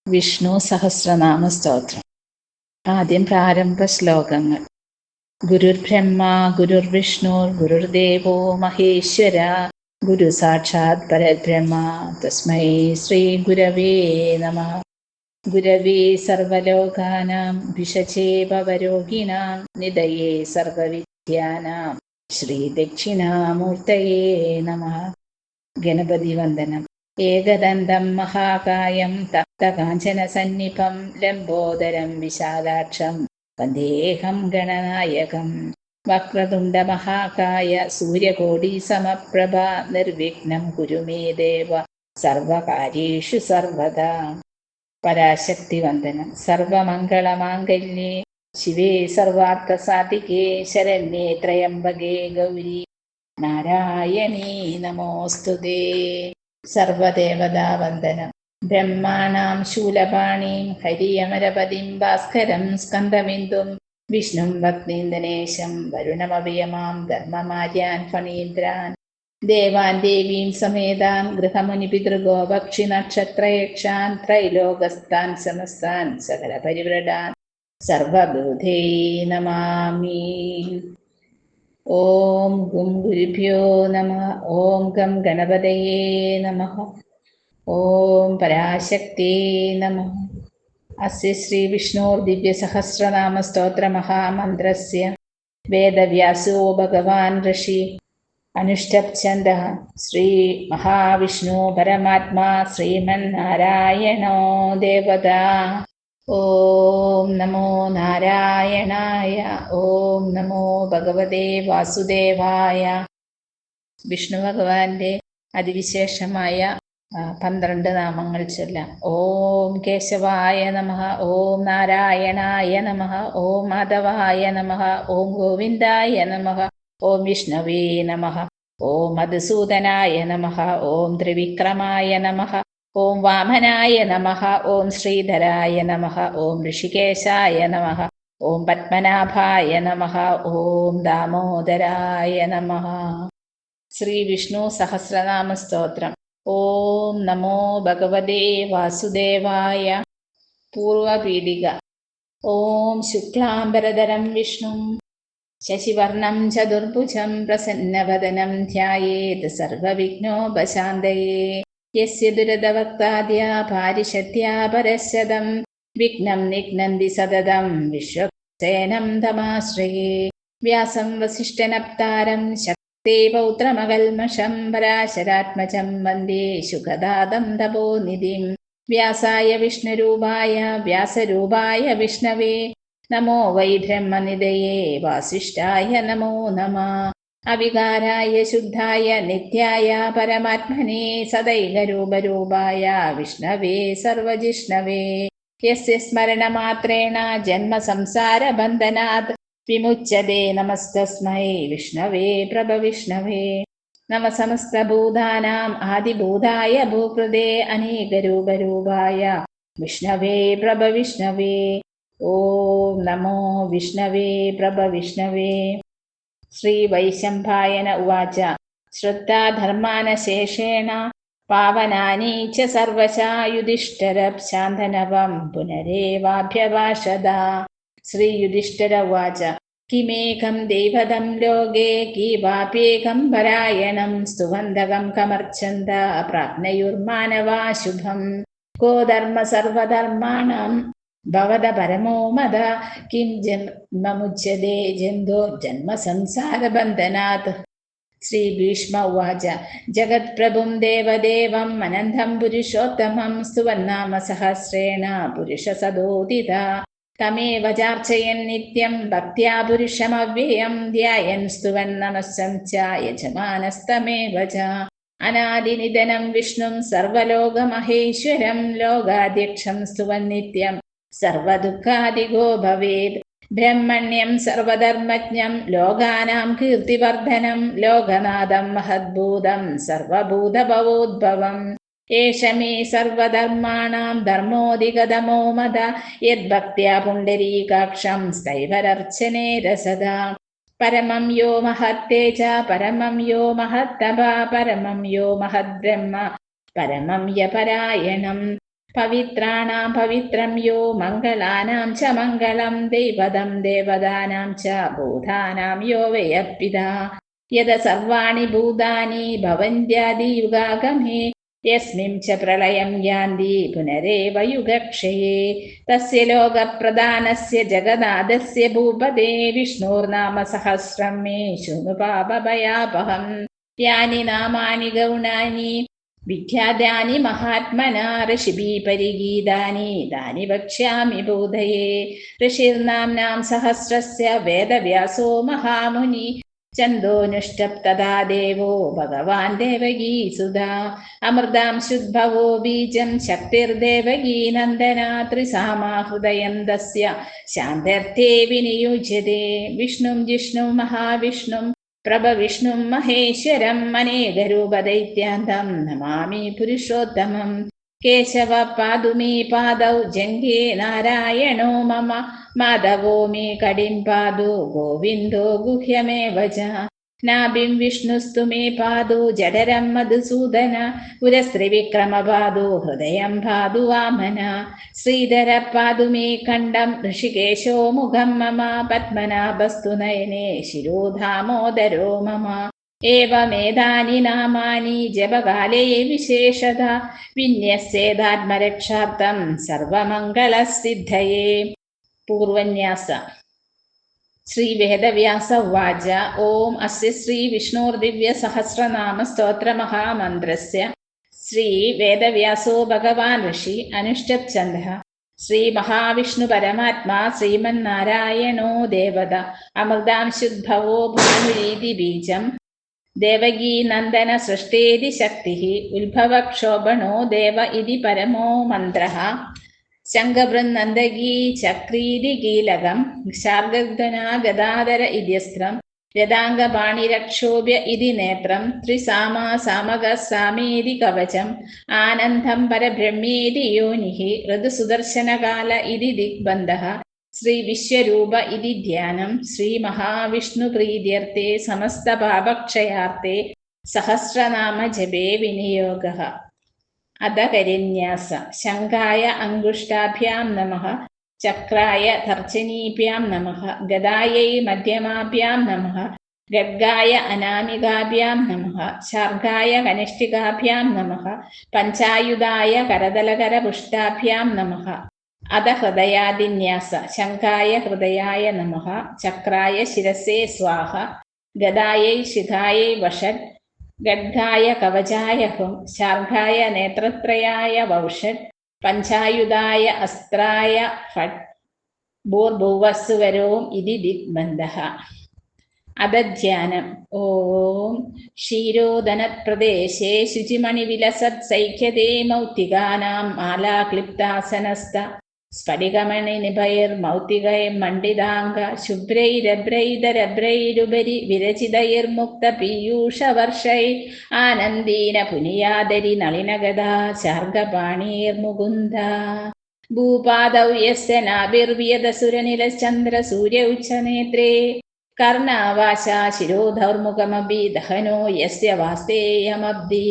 വിഷ്ണു സഹസ്രനാമ സ്തോത്രം. ആദ്യം പ്രാരംഭ ശ്ലോകങ്ങൾ. ഗുരുർബ്രഹ്മ ഗുരുർവിഷ്ണു ഗുരുർദേവോ മഹേശ്വര ഗുരു സാക്ഷാത് പരബ്രഹ്മ തസ്മൈ ശ്രീ ഗുരവേ നമഃ. ഗുരവേ സർവലോകാനാം ഭിഷജേ ഭവരോഗിണാം നിധയേ സർവവിദ്യാനാം ശ്രീ ദക്ഷിണാമൂർത്തയേ നമഃ. ഗണപതി വന്ദനം. ഏകദന്തം മഹാകായം തപ്തകാഞ്ചനസന്നിഭം ലംബോദരം വിശാലാക്ഷം വന്ദേഹം ഗണനായകം. വക്രതുണ്ട മഹാകായ സൂര്യകോടി സമപ്രഭ നിർവിഘ്നം കുരു മേ ദേവ സർവകാര്യേഷു സർവദാ. പരാശക്തി വന്ദനം. സർവമംഗളമാംഗല്യേ ശിവേ സർവാർത്ഥസാധികേ ശരണ്യേ ത്രയംബകേ ഗൗരി നാരായണീ നമോസ്തുതേ. സർവദേവതാ വന്ദനം. ബ്രഹ്മാണാം ശൂലപാണീം ഹരിയമരപതിം ഭാസ്കരം സ്കന്ദമിന്ദും വിഷ്ണും ഭക്തീന്ദനേശം വരുണമഭയമാം ധർമ്മമാര്യാൻ ഫണീന്ദ്രാൻ ദേവാൻ ദേവീം സമേതാൻ ഗൃഹമുനിപിതൃഗോപക്ഷി നക്ഷത്രയക്ഷാൻ ത്രൈലോകസ്ഥാൻ സമസ്താൻ സകല പരിവ്രടാൻ സർവബുധേ നമാമി. ഓം ഗും ഗുരുഭ്യോ നമഃ. ഓം ഗം ഗണപതയേ നമഃ. ഓം പരാശക്തേ നമഃ. അസ്യ ശ്രീ വിഷ്ണോർ ദിവ്യസഹസ്രനാമ സ്തോത്ര മഹാമന്ത്രസ്യ വേദവ്യാസോ ഭഗവാൻ ഋഷി അനുഷ്ഠപ് ഛന്ദഃ. ശ്രീ മഹാവിഷ്ണു പരമാത്മാ ശ്രീമന്നാരായണോ ദേവതാ. ഓം നമോ നാരായണായ. ഓം നമോ ഭഗവതേ വാസുദേവായ. വിഷ്ണു ഭഗവാന്റെ അതിവിശേഷമായ 12 നാമങ്ങൾ ചൊല്ലാം. ഓം കേശവായ നമഃ. ഓം നാരായണായ നമഃ. ഓം മാധവായ നമഃ. ഓം ഗോവിന്ദായ നമഃ. ഓം വിഷ്ണവേ നമഃ. ഓം മധുസൂദനായ നമഃ. ഓം ത്രിവിക്രമായ നമഃ. ഓം വാമനായ നമഃ. ഓം ശ്രീധരായ നമഃ. ഓം ഋഷികേശായ നമഃ. ഓം പത്മനാഭായ നമഃ. ഓം ദാമോദരായ നമഃ. ശ്രീ വിഷ്ണു സഹസ്രനാമ സ്തോത്രം. ഓം നമോ ഭഗവതേ വാസുദേവായ. പൂർവപീഠിക. ഓം ശുക്ലാംബരധരം വിഷ്ണും ശശിവർണം ചതുർഭുജം പ്രസന്നവദനം ധ്യായേത് സർവവിഘ്നോപശാന്തയേ. യസ്യ ദുരിതവക്താദ്യ പാരിഷദ്യാ പരശതം വിഘ്നം നിഘ്നന്തി സതതം വിശ്വക്സേനം തമാശ്രയേ. വ്യാസം വസിഷ്ഠനപ്താരം ശക്തേ പൗത്രമകൽമഷം പരാശരാത്മജം വന്ദേ ശുഖദാതം തപോനിധിം. വ്യാസായ വിഷ്ണുരൂപായ വ്യാസരൂപായ വിഷ്ണവേ നമോ വൈ ബ്രഹ്മനിധയേ വാസിഷ്ഠായ നമോ നമഃ. അവികാരായ ശുദ്ധായ നിത്യായ പരമാത്മനെ സദൈകരൂപരൂപായ വിഷ്ണവേ സർവജിഷ്ണവേ. യസ്യ സ്മരണമാത്രേണ ജന്മസംസാരബന്ധനാത് വിമുച്യതേ. നമസ്തസ്മൈ വിഷ്ണവേ പ്രഭവിഷ്ണവേ. നമ സമസ്തഭൂതാനാം ആദിഭൂതായ ഭൂകൃതേ അനേകരൂപരൂപായ വിഷ്ണവേ പ്രഭവിഷ്ണവേ. ഓം നമോ വിഷ്ണവേ പ്രഭവിഷ്ണവേ. ശ്രീ വൈശംഭായന ഉവാച. ശ്രുത്താധർമാനശേഷേണ പാവനാനി ച സർവശാ യുധിഷ്ഠിരശാന്തനവം പുനരേവാഭ്യഭാഷത. ശ്രീ യുധിഷ്ഠിര ഉവാച. കിമേകം ദൈവതം ലോകേ കീവാപ്യേകം പരായണം സ്തുവന്തകം കമർച്ഛന്ത പ്രാജ്ഞയുർമാനവാ ശുഭം. കോ ധർമ്മ സർവധർമാണാം ഭവത പരമോ മത കിം ജന്മമുച്യതേ ജന്തോ ജന്മ സംസാരബന്ധനാത്. ശ്രീ ഭീഷ്മ ഉവാച. ജഗത്പ്രഭും ദേവദേവം അനന്തം പുരുഷോത്തമം സ്തുവന്നാമ സഹസ്രേണ പുരുഷസദോദിത. തമേവ ചാർച്ചയൻ നിത്യം ഭക്ത്യാ പുരുഷമവ്യയം ധ്യായൻ സ്തുവൻ നമസ്സം ച യജമാനസ്തമേവ ച. അനാദിനിധനം വിഷ്ണും സർവലോകമഹേശ്വരം ലോകാധ്യക്ഷം സ്തുവൻ നിത്യം സർവദുഃഖാദിഗോ ഭവേത്. ബ്രഹ്മണ്യം സർവധർമ്മജ്ഞം ലോകാനാം കീർത്തിവർദ്ധനം ലോകനാഥം മഹദ്ഭൂതം സർവഭൂതഭവോദ്ഭവം. ഏഷ മേ സർവധർമാണാം ധർമ്മോധികതമോ മത യദ്ഭക്ത്യാ പുണ്ഡരീകാക്ഷം സ്ഥൈവരർച്ചനേ രസദാ. പരമം യോ മഹത്തേജ പരമം യോ മഹത്തപ പരമം യോ മഹദ്ബ്രഹ്മ പരമം യപരായണം. പവിത്രാണാം പവിത്രം യോ മംഗളാനാം ച മംഗളം ദൈവതം ദേവതാനാം ച ഭൂതാനാം യോ വയർപ്പിതാ യദ സർവാണി ഭൂതാനി ഭവന്ത്യാദിയുഗാഗമേ യസ്മിൻ ച പ്രളയം യാന്തി പുനരേവ യുഗക്ഷയേ തസ്യ ലോകപ്രധാനസ്യ ജഗന്നാഥസ്യ ഭൂപതേ വിഷ്ണോർനാമ സഹസ്രം മേ ശൃണു പാപഭയാപഹം യാനി നാമാനി ഗൗണാനി വിഖ്യാതാനി മഹാത്മനാ ഋഷിഭി പരിഗീതാനി താനി വക്ഷ്യാമി ബോധയേ ഋഷിർനാംനാം സഹസ്രസ്യ വേദവ്യാസോ മഹാമുനി ചന്ദോനുഷ്ടപ്തദാ ദേവോ ഭഗവാൻ ദേവകീസുതാ അമൃതാംശുദ്ഭവോ ബീജം ശക്തിർദേവകീ നന്ദനാ ത്രിസാമാ ഹൃദയം തസ്യ ശാന്തർത്ഥേ വിനിയുജ്യതേ വിഷ്ണും ജിഷ്ണു മഹാവിഷ്ണും പ്രഭവിഷ്ണും മഹേശ്വരം അനേകരൂപദൈത്യാന്തം നമാമി പുരുഷോത്തമം കേശവ പാതു മേ പാദൗ ജംഘേ നാരായണോ മമ മാധവോ മേ കടിം പാദു ഗോവിന്ദോ ഗുഹ്യമേവ ച നാഭിം വിഷ്ണുസ്തു മേ പാദു ജഠരം മധുസൂദന പുരസ്ത്രിവിക്രമ പാദു ഹൃദയം പാദു വാമന ശ്രീധര പാദു മേ കണ്ഠം ഋഷികേശോ മുഖം മമ പത്മനാഭസ്തു നയനേ ശിരോ ദാമോദരോ മമ ഏവമേതാനി നാമാനി ജപകാലേ വിശേഷത വിന്യസ്യേതാത്മരക്ഷാർത്ഥം സർവമംഗളസിദ്ധയേ. പൂർവന്യാസ. ശ്രീ വേദവ്യാസ ഉവാച. ഓം അസ്യ ശ്രീ വിഷ്ണോർദിവ്യ സഹസ്രനാമ സ്തോത്രമഹാമന്ത്രസ്യ ശ്രീ വേദവ്യാസോ ഭഗവാൻ ഋഷി അനുഷ്ഠത് ഛന്ദഃ ശ്രീ മഹാവിഷ്ണു പരമാത്മാ ശ്രീമന്നാരായണോ ദേവത അമൃതാംശുദ്ഭവോ ഭാനുരീതി ബീജം ദേവകീ നന്ദന സൃഷ്ടേതി ശക്തി ഉത്ഭവക്ഷോഭണോ ദേവ ഇതി പരമോ മന്ത്രഃ ശംഖബൃന്നന്ദഗീ ചക്രീതി കീലകം ശാർഗധനാ ഗദാധര ഇത്യസ്ത്രം രഥാംഗപാണിരക്ഷോഭ്യ ഇതി നേത്രം ത്രിസാമാ സാമക സാമേതി കവചം ആനന്ദം പരബ്രഹ്മേതി യോനിഃ ഋതുസുദർശനകാല ഇതി ദിഗ്ബന്ധഃ ശ്രീ വിശ്വരൂപ ഇതി ധ്യാനം ശ്രീ മഹാവിഷ്ണു പ്രീത്യർത്ഥേ സമസ്ത പാപക്ഷയാർത്ഥേ സഹസ്രനാമ ജപേ വിനിയോഗഃ. അധകരന്യാസ. ശംഖായ അംഗുഷ്ടാഭ്യാം നമഃ ചക്രായ തർജനീഭ്യാം നമഃ ഗദായൈ മധ്യമാഭ്യാം നമഃ ഗർഗായ അനാമികാഭ്യാം നമഃ ശാർഗായ കനിഷ്ഠികാഭ്യാം നമഃ പഞ്ചായുധായ കരതലകരപുഷ്ടാഭ്യാം നമഃ. അധ ഹൃദയാദിന്യാസ. ശംഖായ ഹൃദയായ നമഃ ചക്രായ ശിരസേ സ്വാഹ ഗദായൈ ശിഖായൈ വഷഡ് ഗഡ്ഗായ കവചായ ഹും ശാർഗായ നേത്രത്രയായ വൗഷഡ് പഞ്ചായുധായ അസ്ത്രായ ഫട് ഭൂർഭുവസ്സുവരോം ഇതി ദിഗ്ബന്ധഃ. അധധ്യാനം. ഓം ക്ഷീരോദനപ്രദേശേ ശുചിമണിവിലസത് സൈഖ്യതേ മൗക്തികാനാം മാലാക്ലിപ്താസനസ്ഥ സ്ഫടികമണിനിഭൈർമൗക്തികൈർമണ്ഡിതാംഗ ശുഭ്രൈരഭ്രൈതരഭ്രൈരുപരി വിരചിതൈർമുക്ത പീയൂഷവർഷൈ ആനന്ദീന പുനിയാദരി നളിനഗദാ ശാർഗപാണീർമുകുന്ദ ഭൂപാദൗ യസ്യ നാഭിർവിയദസുരനിലചന്ദ്രസൂര്യ ഉച്ചനേത്രേ കർണാവാശ ശിരോധൗർമുഖമഭി ദഹനോ യസ്യ വാസ്തേയമബ്ധി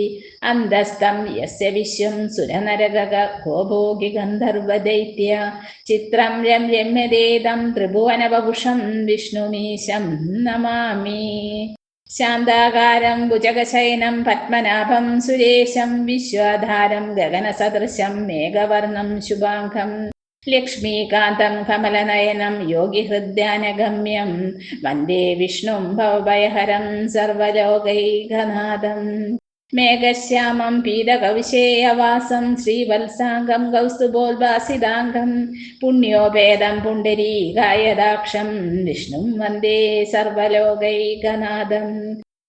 അന്തസ്തം യസ്യ വിശ്വം സുരനരഗ ഗോഭോഗി ഗന്ധർവദൈത്യ ചിത്രം രമ്യതേദം ത്രിഭുവനവപുഷം വിഷ്ണുമീശം നമാമി. ശാന്താകാരം ഭുജഗശയനം പത്മനാഭം സുരേശം വിശ്വാധാരം ഗഗനസദൃശം മേഘവർണം ശുഭാംഗം ലക്ഷ്മീകാന്തം കമലനയനം യോഗിഹൃദ്യാനഗമ്യം വന്ദേ വിഷ്ണും ഭവഭയഹരം സർവലോകൈകനാഥം. മേഘശ്യാമം പീതകവിശേയവാസം ശ്രീവത്സാംഗം കൗസ്തുഭോദ്ഭാസിതാംഗം പുണ്യോപേതം പുണ്ഡരീകായദാക്ഷം വിഷ്ണും വന്ദേ സർവലോകൈകനാഥം.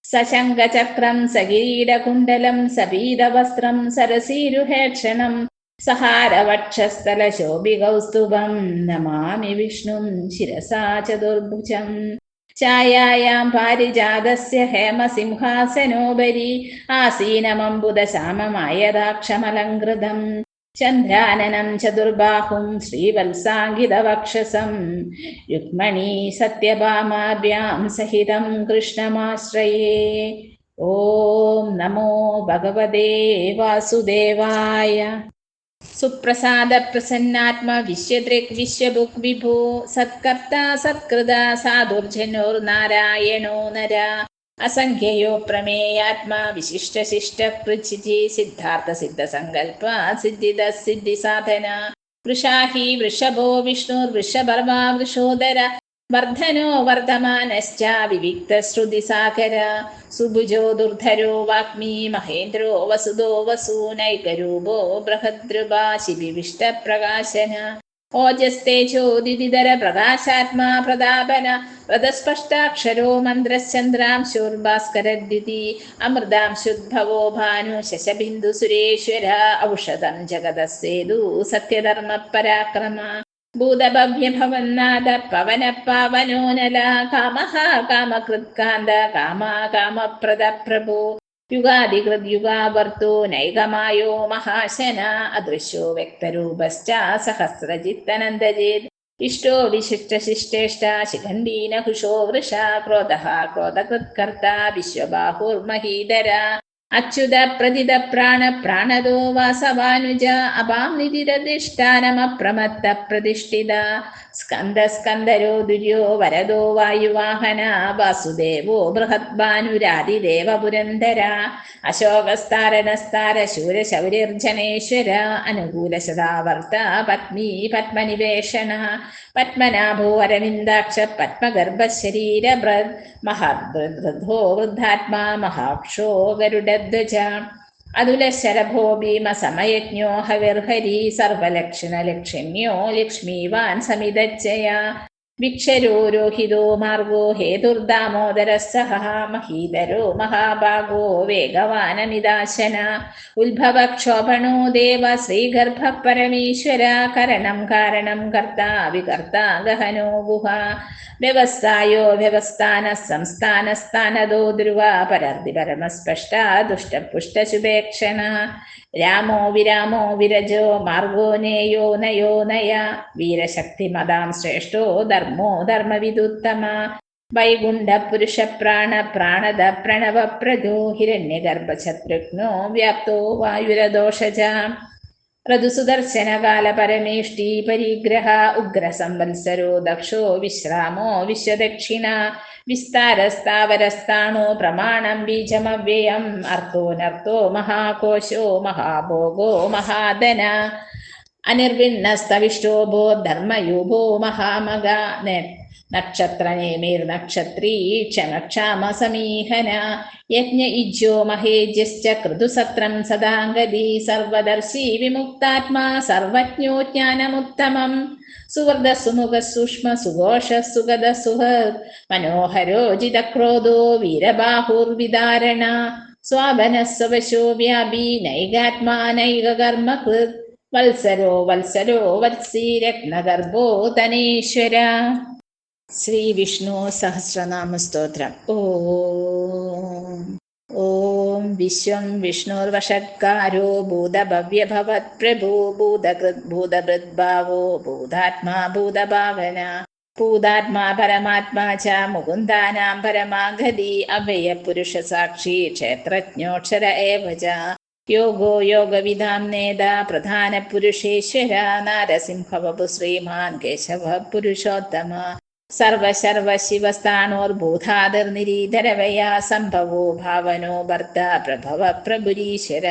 സശംഖചക്രം സകിരീടകുണ്ടലം സപീതവസ്ത്രം സരസീരുഹേക്ഷണം സഹാരവക്ഷസ്ഥലശോഭികൗസ്തുഭം നമാമി വിഷ്ണും ശിരസാ ചതുർഭുജം. ഛായായാം പാരിജാതസ്യ ഹേമസിംഹാസനോപരി ആസീനമംബുദശ്യാമമായദാക്ഷമലങ്കൃതം ചന്ദ്രാനനം ചതുർബാഹും ശ്രീവത്സാംഗിതവക്ഷസം രുക്മണീ സത്യഭാമാഭ്യാം സഹിതം കൃഷ്ണമാശ്രയേ. ഓം നമോ ഭഗവതേ വാസുദേവായ. സുപ്രസാദ പ്രസന്നാത്മ വിശ്വദൃക് വിശ്വഭുക് വിഭു സത്കർത്ത സത്കൃത സാധുർജനോർനാരായണോ നര അസംഖ്യയോ പ്രമേയാത്മാ വിശിഷ്ടശിഷ്ട പൃച്ഛിജി സിദ്ധാർത്ഥ സിദ്ധസങ്കൽപ്പ സിദ്ധിദ സിദ്ധിസാധന വൃഷാഹി വൃഷഭോ വിഷ്ണുർവൃഷഭർവാ വൃഷോദര വർദ്ധനോ വർദ്ധമാനശ്ച വിവിക്തശ്രുതിസാഗര സുഭുജോ ദുർധരോ വാഗ്മീ മഹേന്ദ്രോ വസുദോ വസൂനൈകരൂപോ ബൃഹദ്രുപാ ശിബിവിഷ്ടപ്രകാശന ഓജസ്തേജോദിതിധര പ്രകാശാത്മാ പ്രതാപന വ്രതസ്പഷ്ടാക്ഷരോ മന്ത്രശ്ചന്ദ്രാംശുർഭാസ്കരദ്യുതി അമൃതാംശുദ്ഭവോ ഭാനു ശശബിന്ദു സുരേശ്വര ഔഷധം ജഗതസേതു സത്യധർമ്മ പരാക്രമ ഭൂതഭവ്യഭവന്നാദ പവന പാവനോനല കാമഃ കാമകൃത്കാന്ത കാമാ കാമപ്രദ പ്രഭു യുഗാധികൃത് യുഗാവർത്തോ നൈകമായോ മഹാശന അദൃശ്യോ വ്യക്തരൂപശ്ച സഹസ്രജിത്തനന്ദജേത് ഇഷ്ടോ വിശിഷ്ടശിഷ്ടേഷ്ട ശിഖണ്ഡീനഹുഷോ വൃഷ ക്രോധഃ ക്രോധകൃത്കർത്ത വിശ്വബാഹുർമഹീധര അച്യുത പ്രതിത പ്രാണ പ്രാണദോ വാസവാനുജ അപാം നിധിരധിഷ്ഠാനമപ്രമത്ത പ്രതിഷ്ഠിത സ്കന്ദ സ്കന്ദരോ ദുര്യോ വരദോ വായുവാഹന വാസുദേവോ ബൃഹദ്ഭാനുരാതിദേവ പുരന്ദര അശോകസ്താരണസ്താര ശൂരശൗര്യർജനേശ്വര അനുകൂല സദാവർത്ത പത്മീ പത്മനിവേഷണ പത്മനാഭോ അരവിന്ദാക്ഷ പത്മഗർഭശരീരഭൃത് മഹദ്വൃദ്ധോ വൃദ്ധാത്മാ മഹാക്ഷോ ഗരുഡധ്വജ അതുലശരഭോ ഭീമസമയജ്ഞോ ഹവിർഹരി സർവലക്ഷണലക്ഷ്യണ്യോ ലക്ഷ്മീവാൻ സമിതജ്ജയ വിക്ഷരോ രോഹിതോ മാർഗോ ഹേതുർദാമോദര സഹ മഹീധരോ മഹാഭാഗോ വേഗവാനമിദാശന ഉത്ഭവക്ഷോഭണോ ദേവ ശ്രീഗർഭ പരമേശ്വര കരണം കാരണം കർത്ത വികർത്ത ഗഹനോ ഗുഹ വ്യവസ്ഥായോ വ്യവസ്ഥാന സംസ്ഥാനസ്ഥാനദോ ധ്രുവ പരർദി പരമസ്പഷ്ട ദുഷ്ടപുഷ്ടശുഭേക്ഷണ രാമോ വിരാമോ വിരജോ മാർഗോ നേയോ നയോ നയ വീരശക്തിമതാം ശ്രേഷ്ഠോ ധർമ്മോ ധർമ്മവിദുത്തമ വൈകുണ്ഠ പുരുഷ പ്രാണ പ്രാണദ പ്രണവ പ്രദോ ഹിരണ്യഗർഭശത്രുഘ്നോ വ്യാപ്തോ വായുരദോഷജ ഋതുസുദർശനകാല പരമേഷ്ടി പരിഗ്രഹ ഉഗ്രസംവത്സരോ ദക്ഷോ വിശ്രാമോ വിശ്വദക്ഷിണ വിസ്താരസ്ഥാവരസ്ഥാണോ പ്രമാണം ബീജമവ്യയം അർത്ഥോനർത്ഥോ മഹാകോശോ മഹാഭോഗോ മഹാധന അനിർവിണ്ണസ്തവിഷ്ടോ ഭോ ധർമ്മയൂഭോ മഹാമഗ നക്ഷത്രനേമിർനക്ഷത്രീ ക്ഷമക്ഷാമ സമീഹന യജ്ഞ ഇജ്യോ മഹേജ്യശ്ച കൃതുസത്രം സദാംഗതി സർവദർശി വിമുക്താത്മാ സർവജ്ഞോ ജ്ഞാനമുത്തമം സുവൃത സുമുഖ സൂക്ഷ്മ സുഘോഷ സുഗത സുഹൃത് മനോഹരോജിതക്രോധോ വീരബാഹുർവിദാരണ സ്വാപനസ്വശോ വ്യാപി നൈകാത്മാ നൈകകർമ്മകൃത് വത്സരോ വത്സരോ വത്സി രത്നഗർഭോ തനീശ്വര. ശ്രീ വിഷ്ണു സഹസ്രനാമ സ്തോത്രം. ഓം വിശ്വം വിഷ്ണുർവഷത്കാരോ ഭൂതഭവ്യഭവത് പ്രഭു ഭൂതകൃത് ഭൂതഭൃദ്ഭാവോ ഭൂതാത്മാ ഭൂതഭാവന ഭൂതാത്മാ പരമാത്മാ ച മുകുന്ദാനാം പരമാഗതി അവ്യയ പുരുഷ സാക്ഷി ക്ഷേത്രജ്ഞോക്ഷര ഏവ ച യോഗോ യോഗവിധാം നേത പ്രധാന പുരുഷേശ്വര നാരസിംഹവപു ശ്രീമാൻ കേശവ പുരുഷോത്തമ സർവശർവ ശിവസ്ഥാണോർഭൂതാതിർനിരീധരവയാ സംഭവോ ഭാവനോ ഭർത്ത പ്രഭവ പ്രഭുരീശ്വര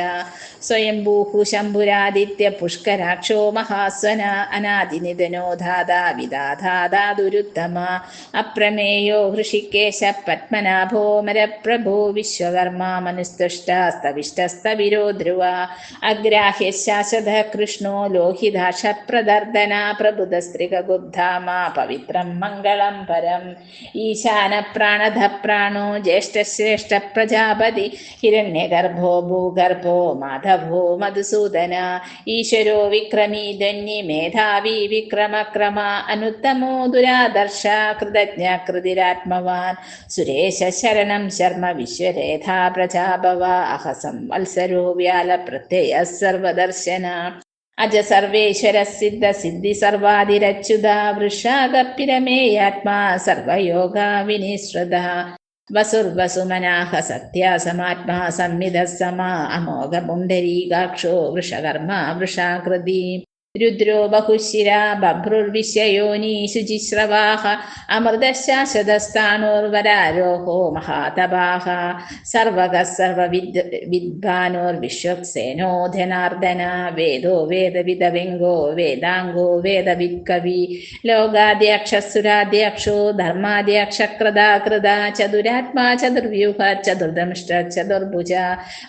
സ്വയംഭൂഹു ശംഭുരാദിത്യ പുഷ്കരാക്ഷോ മഹാസ്വന അനാദിനിധനോ ധാതാ വിധാധാതുരുത്തമ അപ്രമേയോ ഹൃഷികേശ പത്മനാഭോ മരപ്രഭോ വിശ്വകർമ്മ മനുസ്തുഷ്ടസ്തവിഷ്ടസ്തവിരോ ധ്രുവ അഗ്രാഹ്യ ശാശ്വത കൃഷ്ണോ ലോഹിതാക്ഷ പ്രദർദന പ്രബുധസ്ത്രികഗുബ്ധാമ പവിത്രം മംഗളം പരം ഈശാന പ്രാണധ പ്രാണോ ജ്യേഷ്ഠശ്രേഷ്ഠ പ്രജാപതി ഹിരണ്യഗർഭോ ഭൂഗർഭോ മാധവോ മധുസൂദന ഈശ്വരോ വിക്രമീ ധന്യ മേധാവി വിക്രമക്രമ അനുത്തമോ ദുരാദർശ കൃതജ്ഞ കൃതിരാത്മവാൻ സുരേശ ശരണം ശർമ്മ വിശ്വരേധാ പ്രജാഭവ അഹസം വത്സരോ വ്യാല പ്രത്യയ സർവദർശന അജ സർവേശ്വര സിദ്ധ സിദ്ധി സർവാതിരച്യുത വൃഷാദപ്പിരമേയാത്മാ സർവയോഗ വിനിശ്രുത വസുർവസുമനാഹ സത്യാസമാത്മാ സംവിധ സമാ അമോഘ പുണ്ഡരീകാക്ഷോ വൃഷകർമ്മ വൃഷാകൃതി രുദ്രോ ബഹുശിര ബഭ്രുർവിശ്വയോനി ശുചിശ്രവാഹ അമൃതശാശ്വതസ്ഥാണോർവരാരോഹോ മഹാതപാഹ സർവകഃ സർവവിദ്വാനോർവിശ്വക്സേനോ ധനാർദ്ദന വേദോ വേദവിദവിംഗോ വേദാംഗോ വേദവിത്കവി ലോകാധ്യക്ഷസുരാധ്യക്ഷോ ധർമാധ്യക്ഷകൃതാകൃത ചതുരാത്മാ ചതുർവ്യൂഹ ചതുർദംഷ്ട ചതുർഭുജ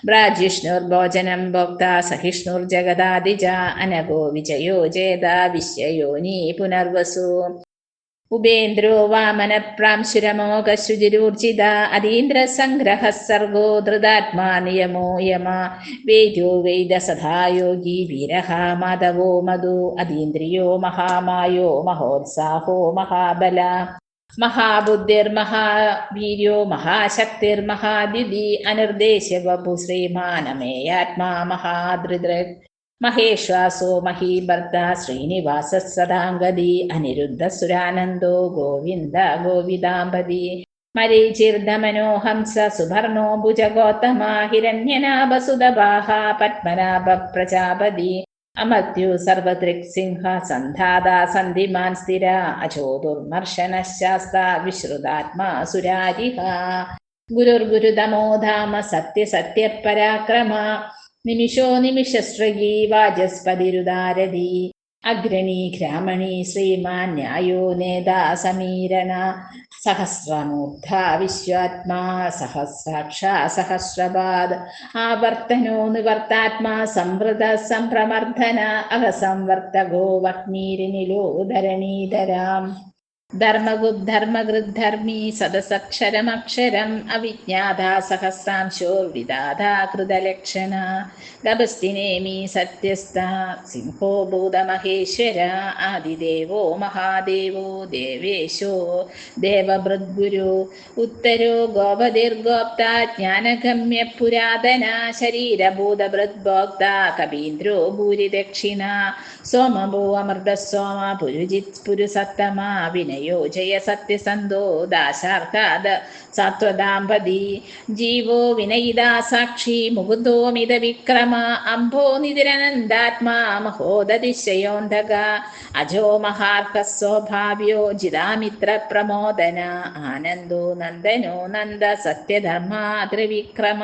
ബ്രാജിഷ്ണുർഭോജനം ഭോക്ത സഹിഷ്ണുർജഗദാദിജ അനഘോ വിജയോ ജേത വിശ്വയോനി പുനർവസു ഉപേന്ദ്രോ വാമനപ്രാംശുരമോഘശുചിരൂർജിത അതീന്ദ്രസംഗ്രഹ സർഗോ ധൃതാത്മാ നിയമോ യമ വേദ്യോ വേദസദായോഗി വീരഃ മാധവോ മധു അതീന്ദ്രിയോ മഹാമായോ മഹോത്സാഹോ മഹാബല മഹാബുദ്ധിർമഹാവീര്യോ മഹാശക്തിർമഹാദ്യുതി അനിർദ്ദേശ്യ വപു ശ്രീമാനമേയാത്മാ മഹാദൃദൃക് മഹേശ്വാസോ മഹീഭർത്ത ശ്രീനിവാസ സദാംഗതി അനിരുദ്ധ സുരാനന്ദോ ഗോവിന്ദ ഗോവിദാംബതി മരീചിർദമനോഹംസ സുഭർണോ ഭുജഗോത്തമ ഹിരണ്യനാഭസുതഭാഹ പത്മനാഭ പ്രജാപതി അമർത്യോ സർവദൃക് സിംഹ സന്ധാത സന്ധിമാൻ സ്ഥിര അചോദുർമർശനശാസ്ത വിശ്രുതാത്മാ സുരാരിഹ ഗുരുർഗുരുതമോ ധാമ സത്യസത്യപരാക്രമ നിമിഷോ നിമിഷസൃഗീ വാചസ്പതിരുദാരതി അഗ്രണീ ഗ്രാമണി ശ്രീമാൻ ന്യായോ നേതാ സമീരണ സഹസ്രമൂർധ വിശ്വാത്മാ സഹസ്രാക്ഷ സഹസ്രപാദ് ആവർത്തനോ നിവർത്താത്മാ സംവൃത സംപ്രമർദ്ദന അഹസംവർത്തകോ വഗ്നീരിനിലോ ധരണീധരാം ധർമ്മകൃദ്ധർമ്മി സദസക്ഷരമക്ഷരം അവിജ്ഞാത സഹസ്രാംശോർവിദാത കൃതലക്ഷണ ഗപസ്തിനേമി സത്യസ്ഥ സിംഹോ ഭൂതമഹേശ്വര ആദിദേവോ മഹാദേവോ ദേവേശോ ദേവഭൃദ്ഗുരു ഉത്തരോ ഗോപതിർഗോപ്ത ജ്ഞാനഗമ്യ പുരാതന ശരീരഭൂതഭൃദ്ഭോക്ത കവീന്ദ്രോ ഭൂരിദക്ഷിണ സോമഭൂ അമൃതസോമ പുരുജിത് പുരുസത്തമ വിനയോ ജയ സത്യസന്ധോ ദാശാർക്കാദ സാത്വദാമ്പതി ജീവോ വിനയിതാ സാക്ഷി മുകുന്ദോമിത വിക്രമ അംഭോ നിതിരനന്ദാത്മാ മഹോദതിശയോന്തക അജോ മഹാർഹ സ്വഭാവ്യോ ജിതാമിത്ര പ്രമോദന ആനന്ദോ നന്ദനോ നന്ദ സത്യധർമ്മ ത്രിവിക്രമ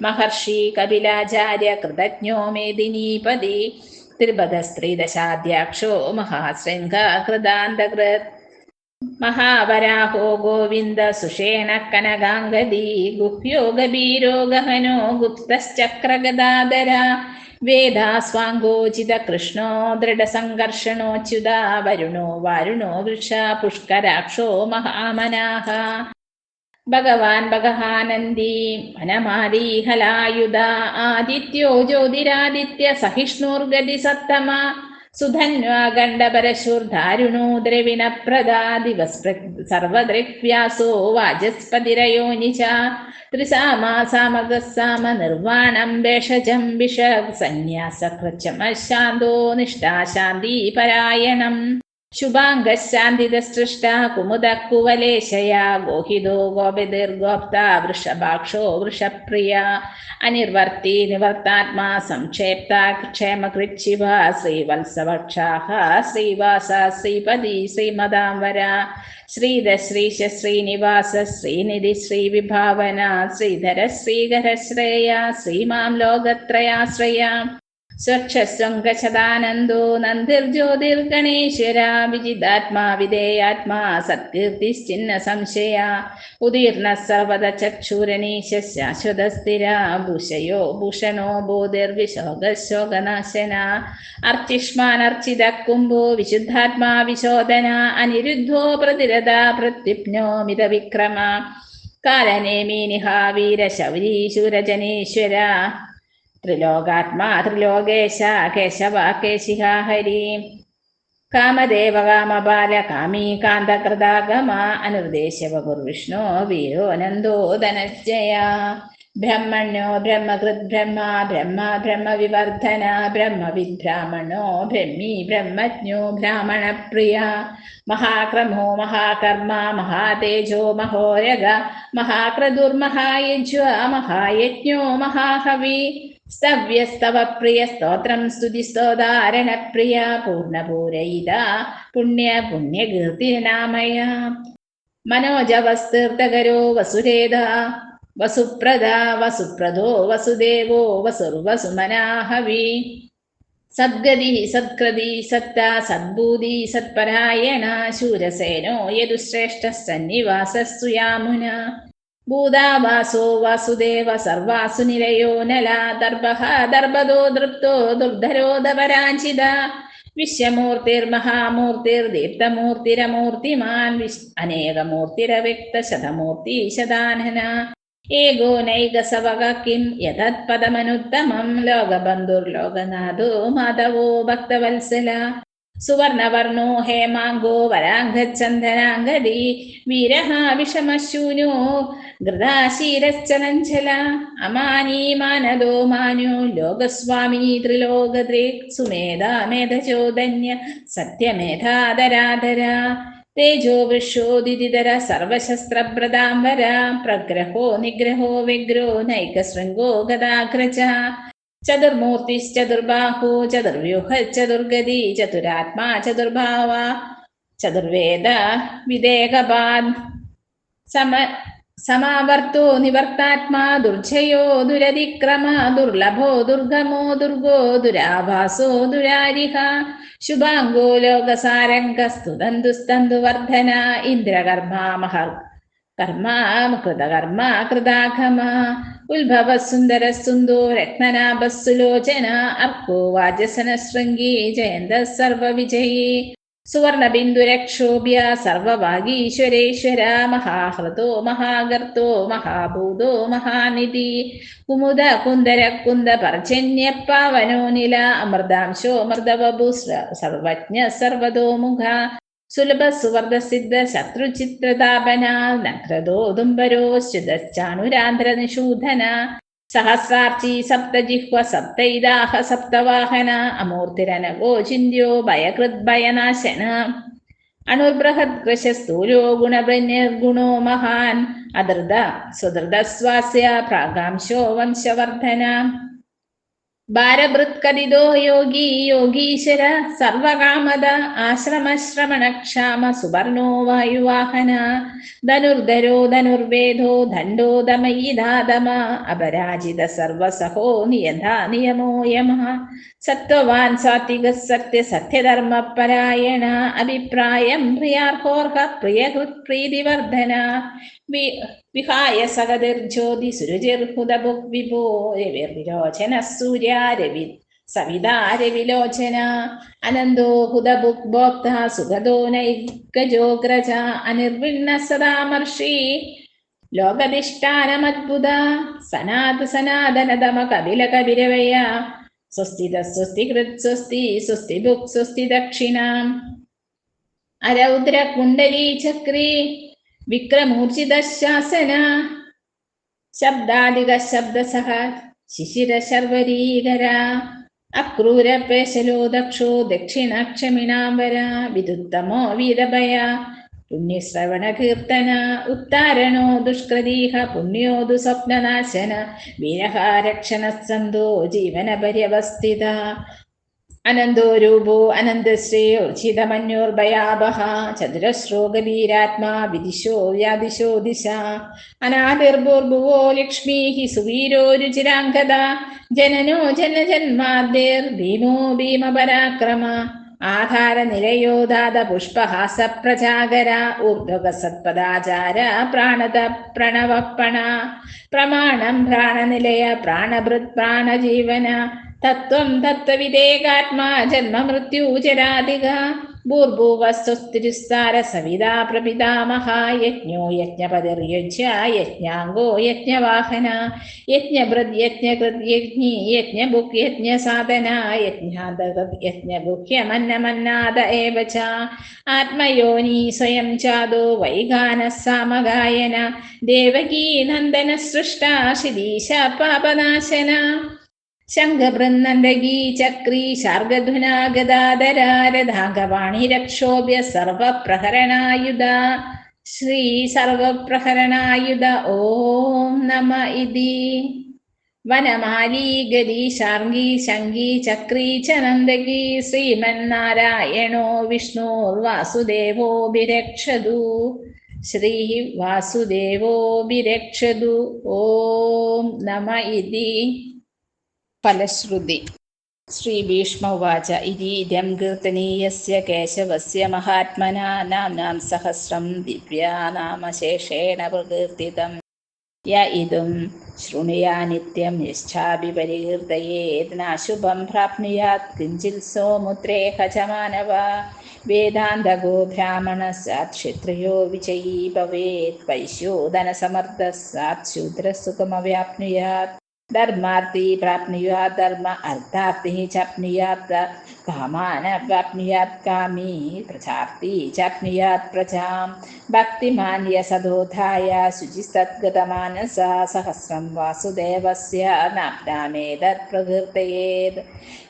മഹർഷി കപിലാചാര്യ കൃതജ്ഞോ മേദിനീപതി ത്രിപദസ്ത്രീദശാധ്യാക്ഷോ മഹാശൃംഗ കൃതാന്തകൃത് മഹാവരാഹോ ഗോവിന്ദ സുഷേണ കനകാംഗദീ ഗുഹ്യോ ഗഭീരോ ഗഹനോ ഗുപ്തശ്ചക്രഗദാധര വേദാസ്വാങ്കോചിത കൃഷ്ണോ ദൃഢസംഘർഷണോച്യുത വരുണോ വാരുണോ വൃഷ പുഷ്കരാക്ഷോ മഹാമനാഹ ഭഗവാൻ ഭഗഹാനന്ദി വനമാലീഹലായുധ ആദിത്യോ ജ്യോതിരാദിത്യ സഹിഷ്ണുർഗതി സത്തമ സുധന്വാഗണ്ഡപരശൂർധാരുണോ ദ്രവിണപ്രദാ സർവദൃക്വ്യാസോ വാചസ്പതിരയോനിച ത്രിസാമാ സാമഗസാമ നിർവാണം ഭേഷജം വിഷ സന്യാസകൃച്ഛമശാന്തോ നിഷ്ഠാശാന്തി പരായണം ശുഭാംഗശാന്തിതസൃഷ്ട കുമുദക്കുവലേശയാ ഗോഹിതോ ഗോപിതിർഗോപ്ത വൃഷഭാക്ഷോ വൃഷപ്രിയ അനിർവർത്തി നിവർത്താത്മാ സംക്ഷേപ്ത ക്ഷേമകൃച്ഛിവ ശ്രീവത്സവക്ഷാഹ ശ്രീവാസ ശ്രീപതി ശ്രീമദാംബര ശ്രീധശ്രീശ ശ്രീനിവാസ ശ്രീനിധി ശ്രീവിഭാവന ശ്രീധര ശ്രീകര ശ്രേയ ശ്രീമാം ലോകത്രയാശ്രയ സ്വച്ഛസ്വംഗശതാനന്ദോ നന്ദിർജ്യോതിർഗണേശ്വര വിജിതാത്മാ വിധേയാത്മാ സത്കീർത്തിശ്ചിന്ന സംശയ ഉദീർണ സർവദ ചക്ഷുരനീശ ശാശ്വതസ്ഥിര ഭൂഷയോ ഭൂഷണോ ബോധിർവിശോകശോകനാശന അർച്ചിഷ്മാനർച്ചിത കുംഭോ വിശുദ്ധാത്മാ വിശോധന അനിരുദ്ധോ പ്രതിരഥ പ്രത്യുപ്നോ മിതവിക്രമ കാലനേമി നിഹാവീര ശൗരീശൂരജനീശ്വര ത്രിലോകാത്മാ ത്രിലോകേശ കേശവ കേശിഹ ഹരി കാമദേവ കാമബാല കാമീ കാന്തകൃതാഗമ അനുർദ്ദേശ്യ വപുർവിഷ്ണു വീരോ നന്ദോ ധനഞ്ജയ ബ്രഹ്മണ്യോ ബ്രഹ്മകൃത് ബ്രഹ്മ ബ്രഹ്മ ബ്രഹ്മവിവർധന ബ്രഹ്മവിദ് ബ്രാഹ്മണോ ബ്രഹ്മി ബ്രഹ്മജ്ഞോ ബ്രാഹ്മണപ്രിയ മഹാക്രമോ മഹാകർമ്മ മഹാതേജോ മഹോരഗ മഹാക്രതുർമഹായജ്വ മഹായജ്ഞോ മഹാഹവി സ്തവ്യസ്തവ പ്രിയ സ്തോത്രം സ്തുതിസ്തോതാരണ പ്രിയ പൂർണ്ണപൂരയിത പുണ്യ പുണ്യകീർത്തിനാമയ മനോജവസ്തീർത്ഥകരോ വസുരേത വസുപ്രദ വസുപ്രദോ വസുദേവോ വസുർവസുമനാഹവി സദ്ഗതി സത്കൃതി സത്ത സദ്ബൂതി സത്പരായണ ശൂരസേനോ യദുശ്രേഷ്ഠ സന്നിവാസസ്തു യാമുന ഭൂതാവാസോ വാസുദേവ സർവാസു നിലയോ നല ദർഭഃ ദർഭദോ ദൃപ്തോ ദുർധരോധപരാജിത വിശ്വമൂർത്തിർമഹാമൂർത്തിർദീപ്തമൂർത്തിരമൂർത്തിമാൻ അനേകമൂർത്തിരവ്യക്ത ശതമൂർത്തി ശതാനന ഏകോ നൈകസവക കിം യതത്പദമനുത്തമം ലോകബന്ധുർലോകനാഥോ മാധവോ ഭക്തവത്സല സുവർണവർണോ ഹേമാംഗോ വരാംഗചന്ദനാംഗദി വീരഃ വിഷമശൂനോ ഗൃധാശീരശ്ചലഞ്ചല അമാനീ മാനദോ മാന്യോ ലോകസ്വാമി ത്രിലോകദൃക് സുമേധാ മേധചോദന്യ സത്യമേധാധരാധര തേജോ വൃഷോദിതിധര സർവശസ്ത്രപ്രദാംബര പ്രഗ്രഹോ നിഗ്രഹോ വിഗ്രോ നൈകശൃംഗോ ഗദാഗ്രജ ചതുർമൂർത്തിശ്ചതുർബാഹു ചതുർവ്യൂഹ ചതുർഗതി ചതുരാത്മാ ചതുർഭാവ ചതുർവേദ വിദേകപാദ് സമാവർത്തോ നിവർത്താത്മാ ദുർജയോ ദുരതിക്രമ ദുർലഭോ ദുർഗമോ ദുർഗോ ദുരാഭാസോ ദുരാരിഹ ശുഭാംഗോ ലോകസാരംഗസ്തുതന്തുസ്തന്തുവർദ്ധന ഇന്ദ്രകർമാ മഹർ കർമ്മ കൃതകർമ്മ കൃതാഘമ ഉത്ഭവ സുന്ദര സുന്ദോ രത്നനാഭസുലോചന അർക്കോ വാജസന ശൃംഗി ജയന്ത സർവവിജയീ സുവർണബിന്ദുരക്ഷോഭ്യ സർവവാഗീശ്വരേശ്വര മഹാഹൃതോ മഹാഗർത്തോ മഹാഭൂതോ മഹാനിധി കുമുദ കുന്ദര കുന്ദ പർജന്യ പാവനോ നില അമൃതാംശോ അമൃതവഭു സർവജ്ഞ സർവതോമുഖ സുലഭ സുവർദ്ധ സിദ്ധ ശത്രുചിത്രതാപന നക്രദോ ദുംബരോ ശ്രുതശ്ചാണുരാന്ധ്ര നിഷൂധന സഹസ്രാർച്ചി സപ്തജിഹ്വ സപ്തൈദാഹ സപ്തവാഹന അമൂർത്തിരനഗോ ചിന്യോ ഭയകൃത് ഭയനാശന അണുർബൃഹത് കൃശസ്ഥൂലോ ഗുണഭന്യർഗുണോ മഹാൻ അധൃത സുധൃതസ്വാസ്യ പ്രാഗാംശോ വംശവർദ്ധന ഭാരഭൃത്കദിതോ യോഗി യോഗീശ്വര സർവകാമദ ആശ്രമശ്രമണക്ഷാമ സുവർണോ വായുവാഹന ധനുർധരോ ധനുർവേദോ ദണ്ഡോ ദമയിധാതമ അപരാജിത സർവസഹോ നിയതാ നിയമോ യമഃ സത്വവാൻ സാത്വിക സത്യ സത്യധർമ്മപരായണ അഭിപ്രായം പ്രിയാർഹോർഹ പ്രിയകൃത് പ്രീതിവർദ്ധന വിഹായ സഹതിർജ്യോതി സുരുചിർഹുതഭുക് വിഭോ രവിർവിരോചന സൂര്യ രവി സവിതാ രവിലോചന അനന്തോ ഹുതഭുക് ഭോക്ത സുഗതോ നൈകജോഗ്രജ അനിർവിണ്ണ സദാമർഷി ലോകധിഷ്ഠാനമദ്ഭുത സനാത് സനാതനതമ കപില കപിരവയ സ്വസ്തിത സ്വസ്തികൃത് സ്വസ്തി സ്വസ്തി ഭുക് സ്വസ്തി ദക്ഷിണാം അരൗദ്ര കുണ്ടലീ ചക്രീ വിക്രമൂർജിത ശാസന ശബ്ദാധിക ശബ്ദസഹ ശിശിര ശർവരീകര അക്രൂര പേശലോ ദക്ഷോ ദക്ഷിണക്ഷമിണാംബര വിദുത്തമോ വീരഭയ പുണ്യശ്രവണ കീർത്തന ഉത്താരണോ ദുഷ്കൃതീഹ പുണ്യോതു സ്വപ്നനാശന വീരഹ രക്ഷണ സന്തോ ജീവന പര്യവസ്ഥിത അനന്തോ രൂപോ അനന്തശ്രീ ഉർജിതമന്യോർഭയാഭഃ ചതുരശ്രോ ഗഭീരാത്മാ വിദിശോ വ്യാദിശോ ദിശ അനാദിർഭൂർഭുവോ ലക്ഷ്മീഃ സുവീരോ രുചിരാംഗത ജനനോ ജനജന്മാദ്യർ ഭീമോ ഭീമപരാക്രമ ആധാര നിലയോ ദാത പുഷ്പഹാസ പ്രജാകര ഊർധ്വക സത്പദാചാര പ്രാണത പ്രണവപ്പണ പ്രമാണം പ്രാണനിലയ പ്രാണഭൃത് പ്രാണജീവന തത്വം തത്വവിദേകാത്മാ ജന്മ മൃത്യു ചരാധിക ഭൂർഭുവസ്വസ്തിരുസ്താര സവിതാ പ്രപിതാമഹ യജ്ഞോ യജ്ഞപതിർയുജ്യ യജ്ഞാംഗോ യജ്ഞവാഹന യജ്ഞഭൃദ് യജ്ഞകൃത് യജ്ഞി യജ്ഞഭുക് യജ്ഞസാധന യജ്ഞാദകൃത് യജ്ഞഗുഹ്യമന്നമന്നാദ ഏവ ച ആത്മയോനി സ്വയം ചാദോ വൈഗാനഃ സാമഗായന ദേവകീ നന്ദന സൃഷ്ട ശിരീശ പാപനാശന ശംഖബൃന്ദഗീ ചക്രീ ശാർഗധുനാ ഗദാധരാരധാംഗവാണി രക്ഷോഭ്യ സർവപ്രഹരണായുധ ശ്രീ സർവപ്രഹരണായുധ ഓം നമ ഇതി വനമാലീ ഗദീ ശാർംഗീ ശംഖീ ചക്രീ ച നന്ദകീ ശ്രീമന്നാരായണോ വിഷ്ണുർവാസുദേവോഭിരക്ഷതു ശ്രീ വാസുദേവോഭിരക്ഷതു ഓം നമ ഇതി ഫലശ്രുതി ശ്രീഭീഷ്മ ഉവാച ഇതീര്യം കീർത്തനീയസ്യ കേശവസ്യ മഹാത്മനാ നാംനാം സഹസ്രം ദിവ്യാനാമശേഷേണ പ്രകീർത്തിതം യ ഇദം ശൃണുയാ നിത്യം യശ്ചാപി പരികീർത്തയേത് നാശുഭം പ്രാപ്നുയാത് കിഞ്ചിത് സോമുദ്രേഹ ച മാനവ വേദാന്തഗോ ബ്രാഹ്മണः സ്യാത് ക്ഷത്രിയോ വിജയീ ഭവേത് വൈശ്യോ ധനസമർത്ഥः സ്യാത് ശൂദ്രः സുഖമവാപ്നുയാത് ധർമാർത്ഥി പ്രാപ്നുയാത് ധർമ്മ അർത്ഥാർത്ഥി ചാപ്നുയാത് കാമാനവാപ്നുയാത് കാമീ പ്രജാർത്ഥി ചാപ്നുയാത് പ്രജാം ഭക്തിമാൻ യസദോധായ ശുചിസ്തദ്ഗതമാനസ സഹസ്രം വാസുദേവസ്യ നാപ്നാമേതത് പ്രകീർത്തയേത്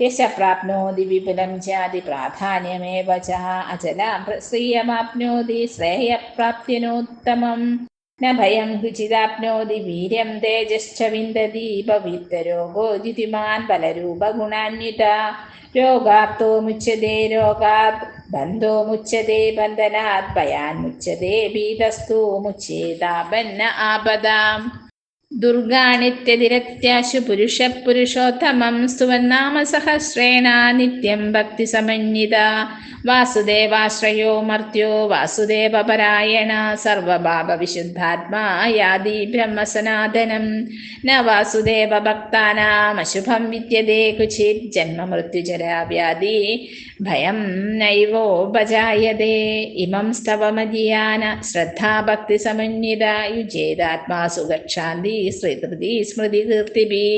യശ പ്രാപ്നോതി വിപുലം ജാതി പ്രാധാന്യമേവ ച അചലാം ശ്രിയമാപ്നോതി ശ്രേയപ്രാപ്തിനോത്തമം ന ഭയം കുചിതാപ്നോതി വീര്യം തേജശ്ച വിന്ദതി പവിത്രരോഗോ ജിതിമാൻ ബലരൂപഗുണാന്വിത രോഗാർത്തോ മുച്യതേ രോഗാത് ബന്ധോ മുച്യതേ ബന്ധനാത് ഭയാൻ മുച്യതേ ഭീതസ്തു മുച്യേതാപന്ന ആപദാം ദുർഗാണിത്യതിരത്യാശു പുരുഷ പുരുഷോത്തമം സ്തുവന്നാമ സഹസ്രേണ നിത്യം ഭക്തി സമന്വിത വാസുദേവാശ്രയോ മർത്യോ വാസുദേവപരായണ സർവഭാവ വിശുദ്ധാത്മാ യാതി ബ്രഹ്മസനാതനം ന വാസുദേവ ഭക്താനാമശുഭം വിദ്യതേ കുചിത് ജന്മമൃത്യുജരാവ്യാധി ഭയം നൈവോപജായതേ ഇമം സ്തവമധിയാന ശ്രദ്ധാഭക്തി സമന്വിത യുജേതാത്മാസു ഗച്ഛാന്തി ശ്രീധൃതി സ്മൃതി കീർത്തിഭി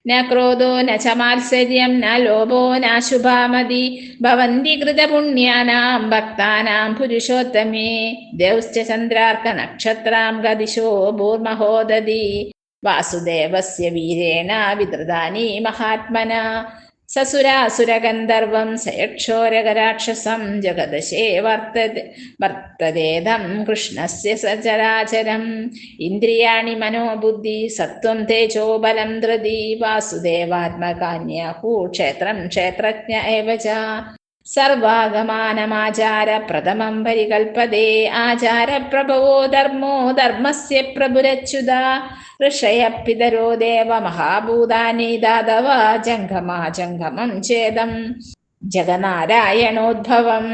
ന ക്രോധോ ന ച മാത്സര്യം ന ലോഭോ നാശുഭാമതി ഭവന്തി കൃതപുണ്യാനാം ഭക്താനാം പുരുഷോത്തമേ ദ്യൗശ്ച ചന്ദ്രാർക്ക നക്ഷത്രാം ഗദിശോ ഭൂർമഹോദതി വാസുദേവസ്യ വീരേണ വിധൃതാനി മഹാത്മന സസുരാസുരഗന്ധർവം സയക്ഷോരകരാക്ഷസം ജഗദശേ വർത്തതേദം കൃഷ്ണസ്യ സചരാചരം ഇന്ദ്രിയാണി മനോബുദ്ധി സത്വം തേജോ ബലം ധൃതി വാസുദേവാത്മകാന്യാഹു ക്ഷേത്രം ക്ഷേത്രജ്ഞ ഏവ ച സർവാഗമാനമാചാര പ്രഥമം പരികൽപ്പതേ ആചാരപ്രഭവോ ധർമ്മോ ധർമ്മസ്യ പ്രഭുരച്യുത ഋഷയ പിതരോ ദേവ മഹാഭൂതാനി ദാതവ ജംഗമാ ജംഗമം ഛേദം ജഗനാരായണോദ്ഭവം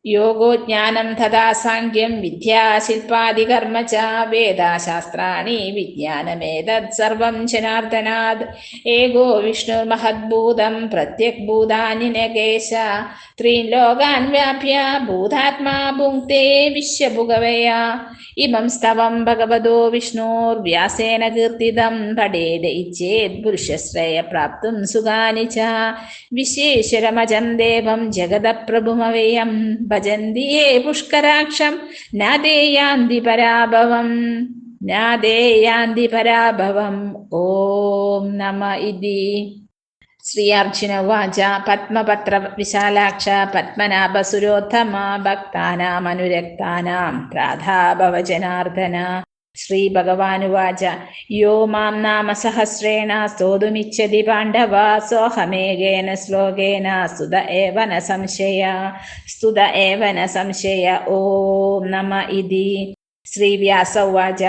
യോഗോ ജ്ഞാനം തഥാ സാങ്ക്യം വിദ്യാ ശില്പാദികർമ്മ ച വേദാശാസ്ത്രാണി വിജ്ഞാനമേതത് സർവം ജനാർദ്ദനാത് ഏകോ വിഷ്ണുർമഹദ്ഭൂതം പ്രത്യഗ്ഭൂതാനി നകേശ ത്രീൻ ലോകാൻ വ്യാപ്യ ഭൂതാത്മാ ഭുങ്ക്തേ വിശ്വഭുഗവയ ഇമം സ്തവം ഭഗവതോ വിഷ്ണോർവ്യാസേന കീർത്തിതം പഠേത് ഇച്ഛേത് പുരുഷശ്രേയ പ്രാപ്തും സുഖാനി ച വിശേഷരമജം ദേവം ജഗദപ്രഭുമവേയം ഭജന്തി യേ പുഷ്കരാക്ഷം നാദേയാന്തി പരാഭവം നാദേയാന്തി പരാഭവം ഓം നമ ഇതി ശ്രീ അർജുന ഉവാച പത്മപത്ര വിശാലാക്ഷ പത്മനാഭസുരോത്തമ ഭക്താനാമനുരക്താനാം പ്രാധാഭവ ജനാർദ്ദന ശ്രീ ഭഗവാനുവാച യോ മാം നാമ സഹസ്രേണ സ്തോതുമിച്ഛതി പാണ്ഡവ സോഹമേകേന ശ്ലോകേന സ്തുത ഏവ ന സംശയ ഓം നമ ഇതി ശ്രീ വ്യാസ ഉവാച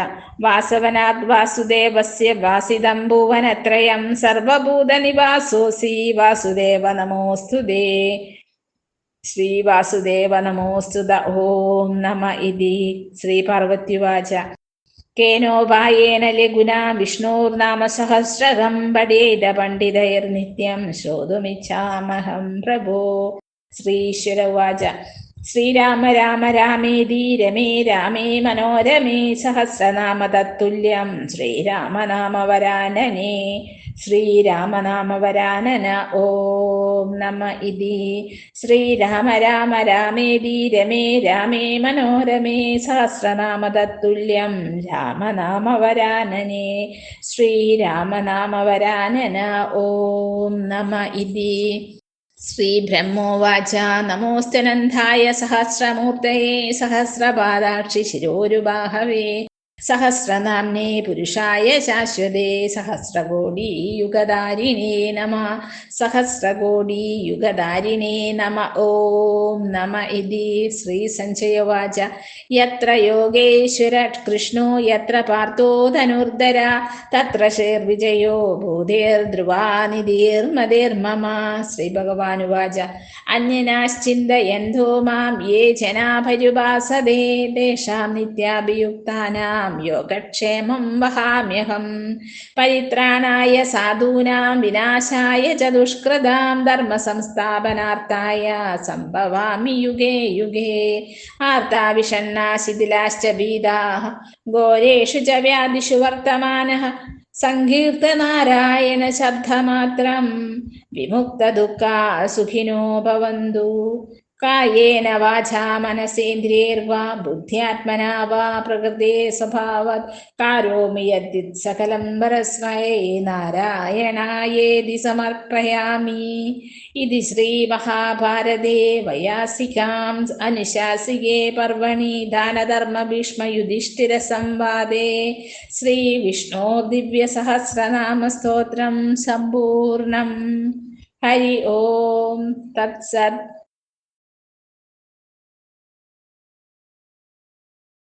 വാസവനാദ് വാസുദേവസ്യ വാസിതം ഭുവനത്രയം സർവഭൂതനിവാസോऽസി വാസുദേവ നമോസ്തുതേ ശ്രീ വാസുദേവ നമോസ്തുത ഓം നമ ഇതി ശ്രീ പാർവത്യുവാച കേനോപായേന ലഘുനാ വിഷ്ണോർനാമ സഹസ്രകം പഠേത പണ്ഡിതൈർനിത്യം ശ്രോതുമിച്ഛാമഹം പ്രഭോ ശ്രീശ്വര ഉവാച ശ്രീരാമ രാമ രാമേതി രമേ രാമേ മനോരമേ സഹസ്രനാമ തത്തുല്യം ശ്രീരാമനാമവരാനനേ ശ്രീരാമനാമവരാനന ഓം നമ ഇതി ശ്രീരാമ രാമ രാമേതി രമേ രാമേ മനോരമേ സഹസ്രനാമ തത്തുല്യം രാമനാമവരാനനേ ശ്രീരാമനാമവരാനന ഓം നമ ഇതി ശ്രീബ്രഹ്മോവാച നമോസ്തനന്ദായ സഹസ്രമൂർത്തയേ സഹസ്രപാദാക്ഷി ശിരോരുബാഹവേ സഹസ്രനാമ്നേ പുരുഷായ ശാശ്വതേ സഹസ്രകോടിയുഗധാരിണേ നമ സഹസ്രകോടിയുഗധാരിണേ നമ ഓം നമ ഇതി ശ്രീസഞ്ജയവാച യത്ര യോഗേശ്വര കൃഷ്ണോ യത്ര പാർത്ഥോ ധനുർധര തത്ര ശേർവിജയോ ഭൂതേർധ്രുവാനിധീർമതേർമമ ശ്രീഭഗവാനുവാച അന്യനാശ്ചിന്തയന്തോ മാം യേ ജനാ പര്യുപാസതേ തേഷാം നിത്യാഭിയുക്താനാം യോഗക്ഷേമം വഹാമ്യഹം പരിത്രാണായ സാധൂനാം വിനാശായ ച ദുഷ്കൃതാം ധർമ്മ സംസ്ഥാപനാർത്ഥായ സംഭവാമി യുഗേ യുഗേ ആർത്താവിഷണ്ണാ ശിഥിലാശ്ച ഭീതാഃ ഘോരേഷു ച വ്യാധിഷു വർത്തമാനഃ സങ്കീർത്തനാരായണ ശബ്ദമാത്രം വിമുക്തദുഃഖാ സുഖിനോ ഭവന്തു കായേന വാചാ മനസേന്ദ്രിയൈർവാ ബുദ്ധ്യാത്മനാ വാ പ്രകൃതേ സ്വഭാവത് കരോമി യദ്യത് സകലം പരസ്മൈ നാരായണായേതി സമർപ്പയാമി. ഇതി ശ്രീ മഹാഭാരതേ വൈയാസികാം അനുശാസികേ പർവണി ദാനധർമ്മ ഭീഷ്മ യുധിഷ്ഠിര സംവാദേ ശ്രീ വിഷ്ണോ ദിവ്യ സഹസ്രനാമ സ്തോത്രം സമ്പൂർണം. ഹരി ഓം തത്സത്.